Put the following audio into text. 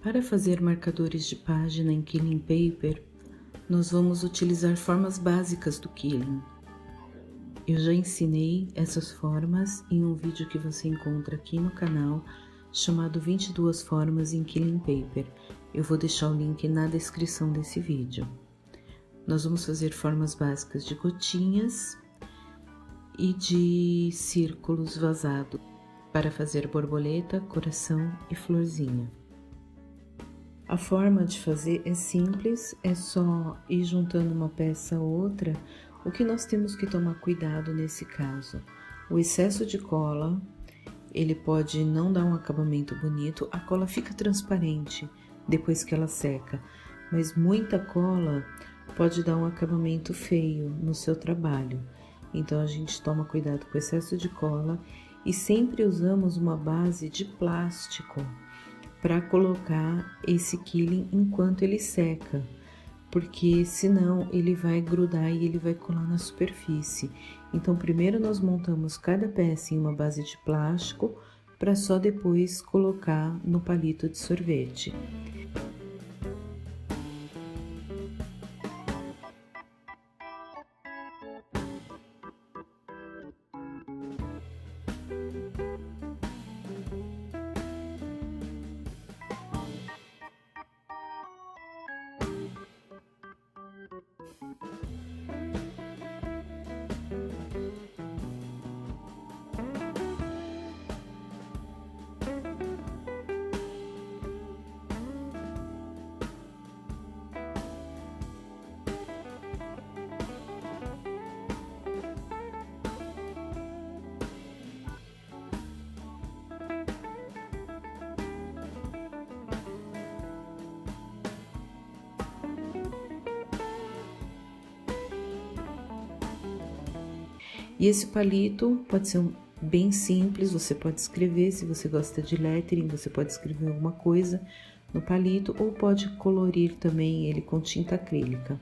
Para fazer marcadores de página em Killing Paper, nós vamos utilizar formas básicas do Killing. Eu já ensinei essas formas em um vídeo que você encontra aqui no canal, chamado 22 formas em Killing Paper. Eu vou deixar o link na descrição desse vídeo. Nós vamos fazer formas básicas de gotinhas e de círculos vazados para fazer borboleta, coração e florzinha. A forma de fazer é simples, é só ir juntando uma peça a outra. O que nós temos que tomar cuidado nesse caso? O excesso de cola, ele pode não dar um acabamento bonito, a cola fica transparente depois que ela seca, mas muita cola pode dar um acabamento feio no seu trabalho. Então a gente toma cuidado com o excesso de cola e sempre usamos uma base de plástico para colocar esse Killing enquanto ele seca, porque senão ele vai grudar e ele vai colar na superfície. Então primeiro nós montamos cada peça em uma base de plástico para só depois colocar no palito de sorvete. E esse palito pode ser bem simples, você pode escrever, se você gosta de lettering, você pode escrever alguma coisa no palito, ou pode colorir também ele com tinta acrílica.